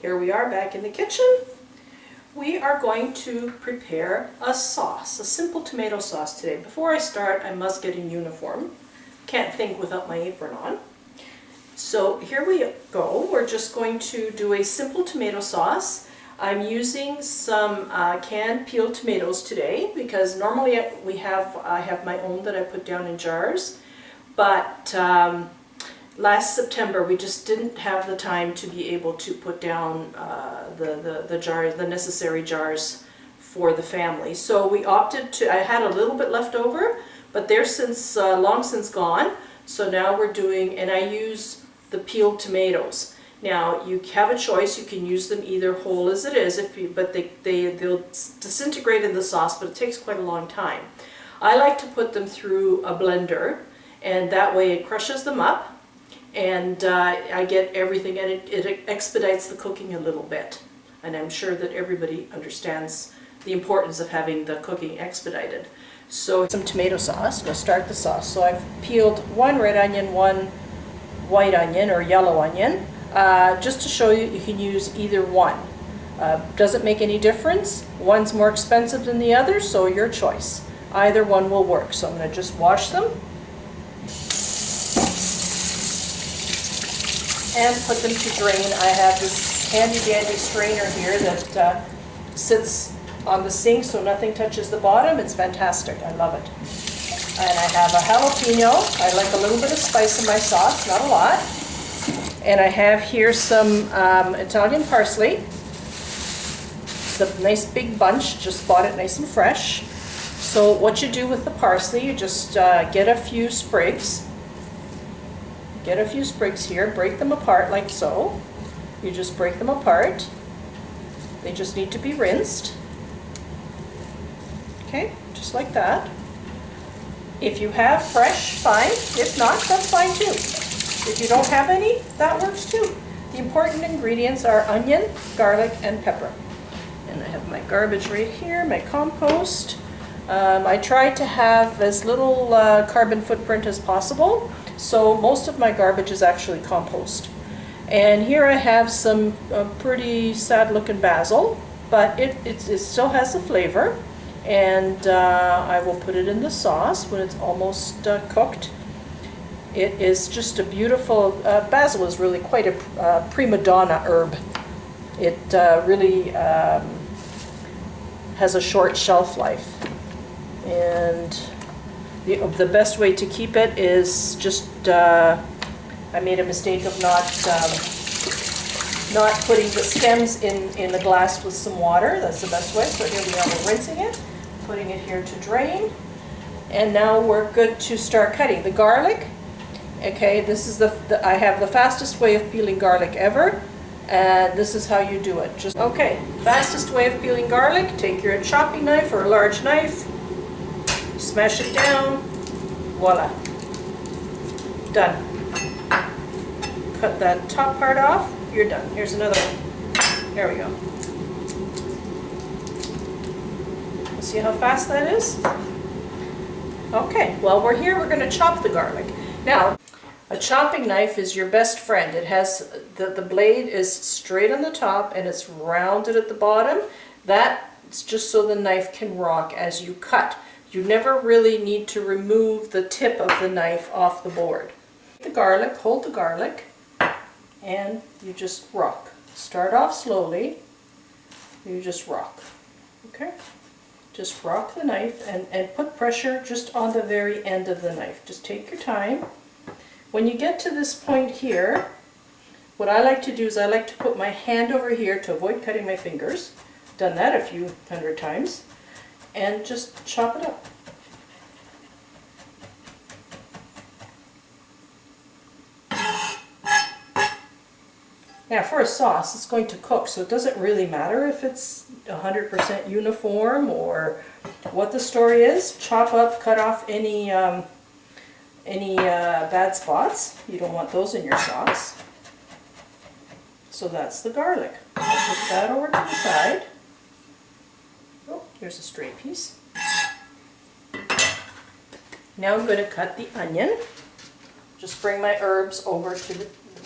Here we are back in the kitchen. We are going to prepare a sauce, a simple tomato sauce today. Before I start, I must get in uniform. Can't think without my apron on. So here we go. We're just going to do a simple tomato sauce. I'm using some canned peeled tomatoes today because normally I have my own that I put down in jars, but last September we just didn't have the time to be able to put down the jars, the necessary jars for the family. So we opted to, I had a little bit left over, but they're since long since gone. So now we're doing, and I use the peeled tomatoes. Now you have a choice, you can use them either whole as it is, but they'll disintegrate in the sauce, but it takes quite a long time. I like to put them through a blender, and that way it crushes them up, and I get everything, and it expedites the cooking a little bit. And I'm sure that everybody understands the importance of having the cooking expedited. So some tomato sauce, we'll start the sauce. So I've peeled one red onion, one white onion or yellow onion. Just to show you, you can use either one. Doesn't make any difference. One's more expensive than the other, so your choice. Either one will work. So I'm going to just wash them and put them to drain. I have this handy dandy strainer here that sits on the sink so nothing touches the bottom. It's fantastic. I love it. And I have a jalapeno. I like a little bit of spice in my sauce, not a lot. And I have here some Italian parsley. It's a nice big bunch, just bought it nice and fresh. So what you do with the parsley, you just get a few sprigs. Get a few sprigs here, break them apart like so. You just break them apart. They just need to be rinsed. Okay, just like that. If you have fresh, fine. If not, that's fine too. If you don't have any, that works too. The important ingredients are onion, garlic, and pepper. And I have my garbage right here, my compost. I try to have as little carbon footprint as possible, so most of my garbage is actually compost. And here I have some pretty sad looking basil, but it still has a flavor. And I will put it in the sauce when it's almost cooked. It is just a beautiful, basil is really quite a prima donna herb. It really has a short shelf life. And the best way to keep it is just, I made a mistake of not putting the stems in the glass with some water. That's the best way. So here we are, we're rinsing it, putting it here to drain. And now we're good to start cutting. The garlic, okay, this is I have the fastest way of peeling garlic ever, and this is how you do it. Okay, fastest way of peeling garlic, take your chopping knife or a large knife, smash it down, voila, done. Cut that top part off, you're done. Here's another one. There we go. See how fast that is? Okay, well we're here, we're going to chop the garlic. Now, a chopping knife is your best friend. It has, the blade is straight on the top and it's rounded at the bottom. That's just so the knife can rock as you cut. You never really need to remove the tip of the knife off the board. The garlic, hold the garlic, and you just rock. Start off slowly, you just rock, okay? Just rock the knife and put pressure just on the very end of the knife. Just take your time. When you get to this point here, what I like to do is I like to put my hand over here to avoid cutting my fingers. Done that a few hundred times. And just chop it up. Now for a sauce, it's going to cook, so it doesn't really matter if it's 100% uniform or what the story is. Chop up, cut off any bad spots. You don't want those in your sauce. So that's the garlic. I'll put that over to the side. Oh, here's a stray piece. Now I'm going to cut the onion. Just bring my herbs over to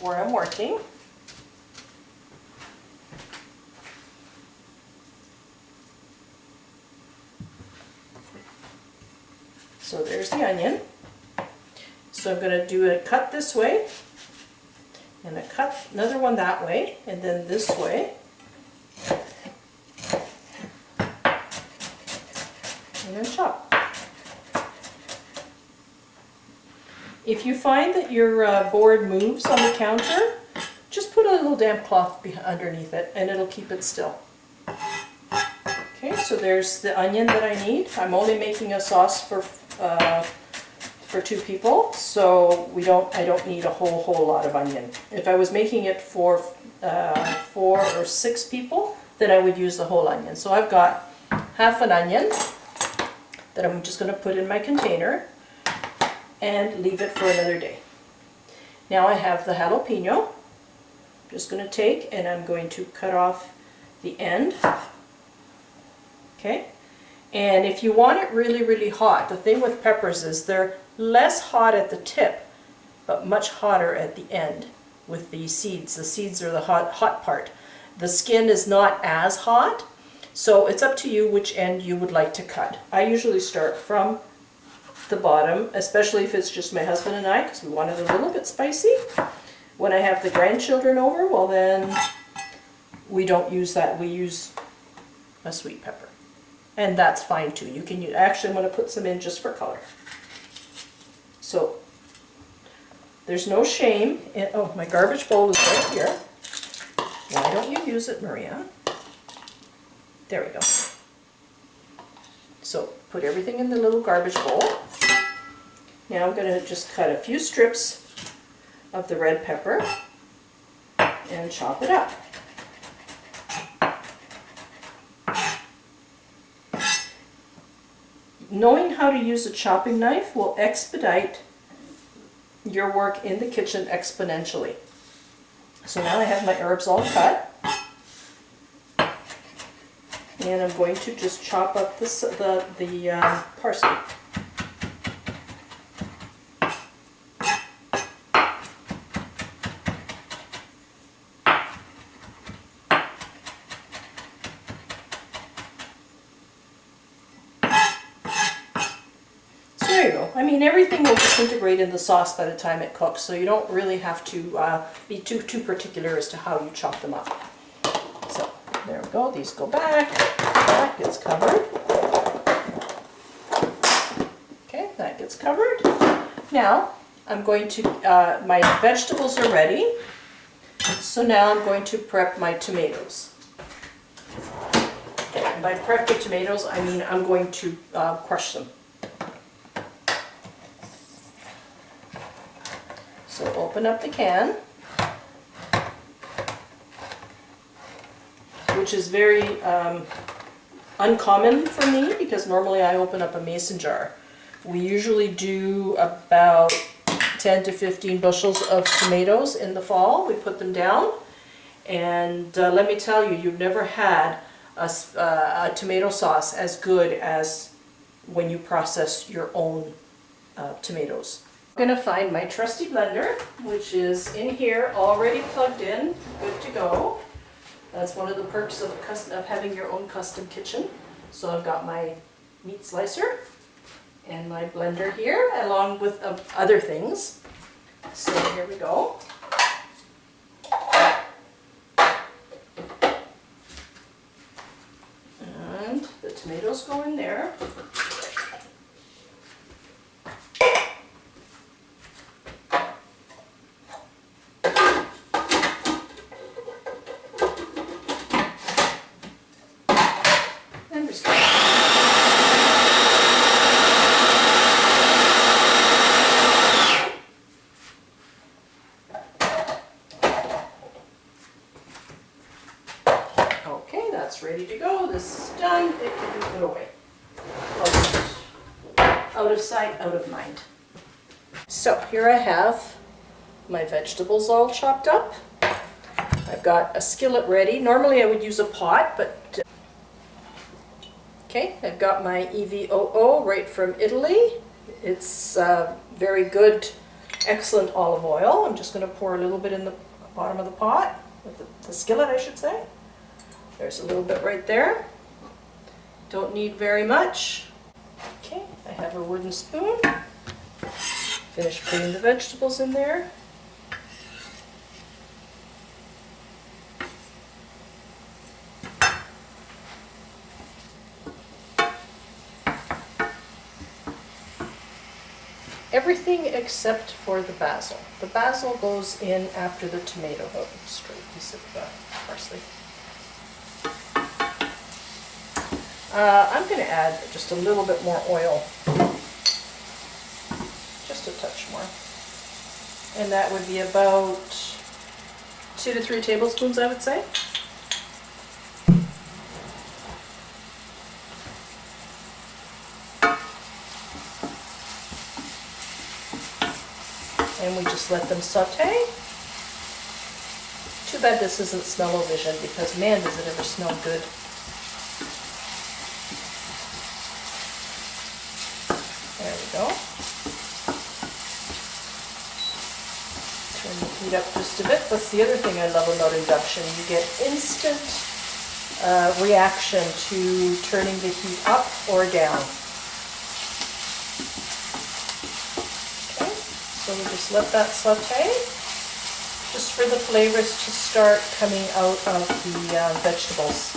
where I'm working. So there's the onion. So I'm going to do a cut this way, and a cut another one that way, and then this way. And then chop. If you find that your board moves on the counter, just put a little damp cloth underneath it and it'll keep it still. Okay, so there's the onion that I need. I'm only making a sauce for 2 people, so I don't need a whole lot of onion. If I was making it for 4 or 6 people, then I would use the whole onion. So I've got half an onion that I'm just going to put in my container and leave it for another day. Now I have the jalapeno. I'm just going to take and I'm going to cut off the end. Okay, and if you want it really hot, the thing with peppers is they're less hot at the tip, but much hotter at the end with the seeds. The seeds are the hot part. The skin is not as hot, so it's up to you which end you would like to cut. I usually start from the bottom, especially if it's just my husband and I, because we want it a little bit spicy. When I have the grandchildren over, well then we don't use that. We use a sweet pepper. And that's fine too. You can use, actually I'm going to put some in just for color. So there's no shame in, oh, my garbage bowl is right here. Why don't you use it, Maria? There we go. So put everything in the little garbage bowl. Now I'm going to just cut a few strips of the red pepper and chop it up. Knowing how to use a chopping knife will expedite your work in the kitchen exponentially. So now I have my herbs all cut. And I'm going to just chop up the parsley. There you go. I mean, everything will disintegrate in the sauce by the time it cooks, so you don't really have to be too particular as to how you chop them up. So there we go. These go back. That gets covered. Okay, that gets covered. Now I'm going to. My vegetables are ready, so now I'm going to prep my tomatoes. And by prep the tomatoes, I mean I'm going to crush them. So open up the can, which is very uncommon for me because normally I open up a mason jar. We usually do about 10 to 15 bushels of tomatoes in the fall. We put them down, and let me tell you, you've never had a tomato sauce as good as when you process your own tomatoes. I'm going to find my trusty blender, which is in here already plugged in, good to go. That's one of the perks of having your own custom kitchen. So I've got my meat slicer and my blender here, along with other things. So here we go. And the tomatoes go in there. Okay, that's ready to go. This is done. It can be put away. Out of sight, out of mind. So here I have my vegetables all chopped up. I've got a skillet ready. Normally I would use a pot, but okay, I've got my EVOO right from Italy. It's very good, excellent olive oil. I'm just going to pour a little bit in the bottom of the pot, the skillet I should say. There's a little bit right there. Don't need very much. Okay, I have a wooden spoon. Finish putting the vegetables in there. Everything except for the basil. The basil goes in after the tomato. Oh, straight piece of parsley. I'm going to add just a little bit more oil. Just a touch more. And that would be about 2 to 3 tablespoons, I would say. And we just let them saute. Too bad this isn't smell-o-vision, because man, does it ever smell good. There we go. Turn the heat up just a bit. That's the other thing I love about induction. You get instant reaction to turning the heat up or down. So we just let that saute, just for the flavors to start coming out of the vegetables.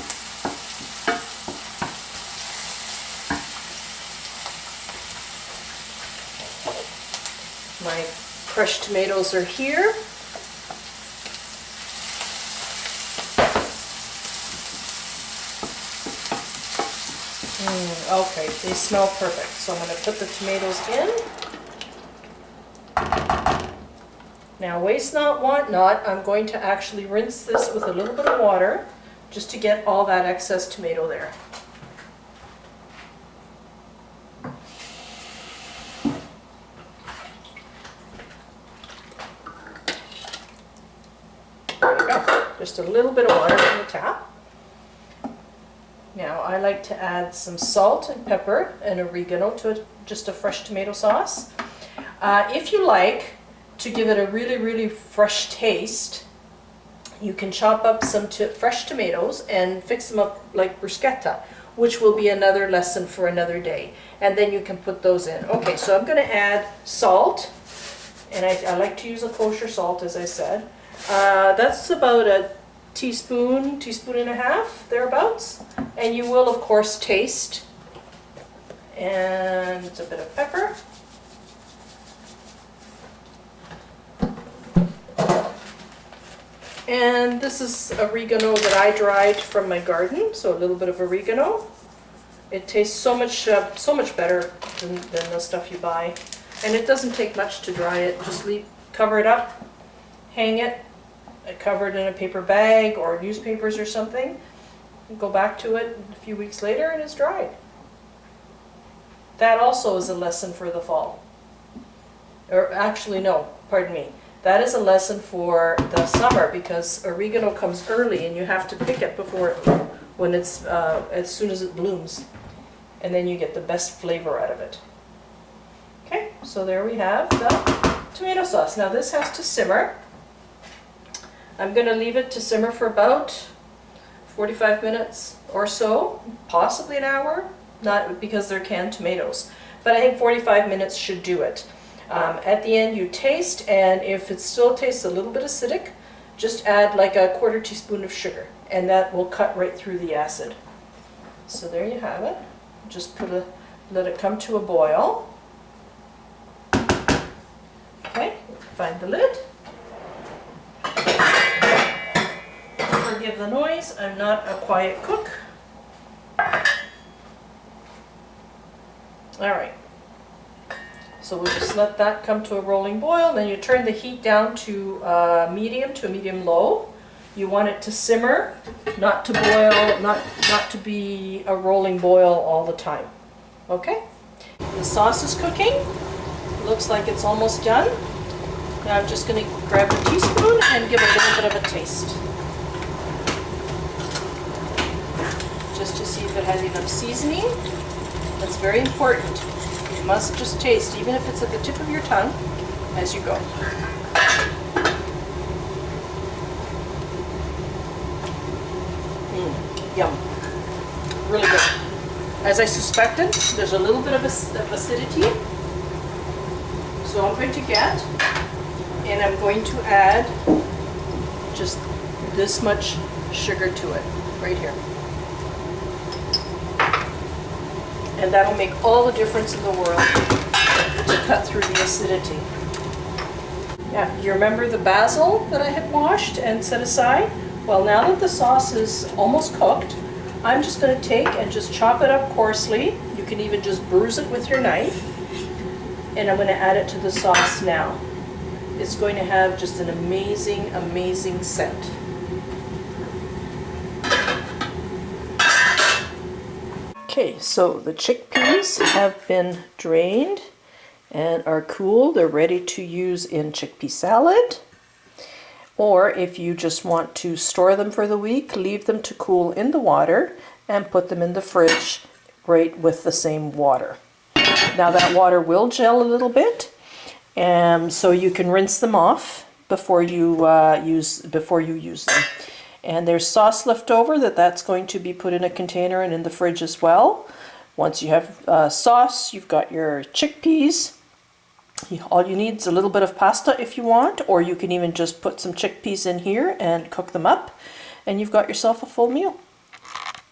My crushed tomatoes are here. Okay, they smell perfect. So I'm going to put the tomatoes in. Now, waste not, want not, I'm going to actually rinse this with a little bit of water just to get all that excess tomato there. There you go. Just a little bit of water from the tap. Now, I like to add some salt and pepper and oregano to just a fresh tomato sauce. If you like to give it a really, really fresh taste, you can chop up some fresh tomatoes and fix them up like bruschetta, which will be another lesson for another day. And then you can put those in. Okay, so I'm going to add salt, and I like to use a kosher salt, as I said. That's about a teaspoon, teaspoon and a half, thereabouts. And you will, of course, taste. And a bit of pepper. And this is oregano that I dried from my garden, so a little bit of oregano. It tastes so much better than the stuff you buy. And it doesn't take much to dry it. Just cover it up, hang it, cover it in a paper bag or newspapers or something. Go back to it a few weeks later and it's dried. That also is a lesson for the fall. Or actually, no, pardon me. That is a lesson for the summer, because oregano comes early and you have to pick it when it's as soon as it blooms, and then you get the best flavor out of it. Okay, so there we have the tomato sauce. Now this has to simmer. I'm going to leave it to simmer for about 45 minutes or so, possibly an hour, not because they're canned tomatoes, but I think 45 minutes should do it. At the end you taste, and if it still tastes a little bit acidic, just add like a 1/4 teaspoon of sugar, and that will cut right through the acid. So there you have it. Just let it come to a boil. Okay, find the lid. Forgive the noise, I'm not a quiet cook. Alright. So we'll just let that come to a rolling boil, then you turn the heat down to medium low. You want it to simmer, not to boil, not to be a rolling boil all the time. Okay? The sauce is cooking. Looks like it's almost done. Now I'm just going to grab a teaspoon and give a little bit of a taste. Just to see if it has enough seasoning. That's very important. You must just taste, even if it's at the tip of your tongue, as you go. Yum. Really good. As I suspected, there's a little bit of acidity. So I'm going to get, and I'm going to add just this much sugar to it, right here. And that'll make all the difference in the world to cut through the acidity. Yeah, you remember the basil that I had washed and set aside? Well, now that the sauce is almost cooked, I'm just going to take and just chop it up coarsely. You can even just bruise it with your knife. And I'm going to add it to the sauce now. It's going to have just an amazing, amazing scent. Okay, so the chickpeas have been drained and are cool. They're ready to use in chickpea salad. Or if you just want to store them for the week, leave them to cool in the water and put them in the fridge right with the same water. Now that water will gel a little bit, so you can rinse them off before you use them. And there's sauce left over that's going to be put in a container and in the fridge as well. Once you have sauce, you've got your chickpeas. All you need is a little bit of pasta if you want, or you can even just put some chickpeas in here and cook them up, and you've got yourself a full meal.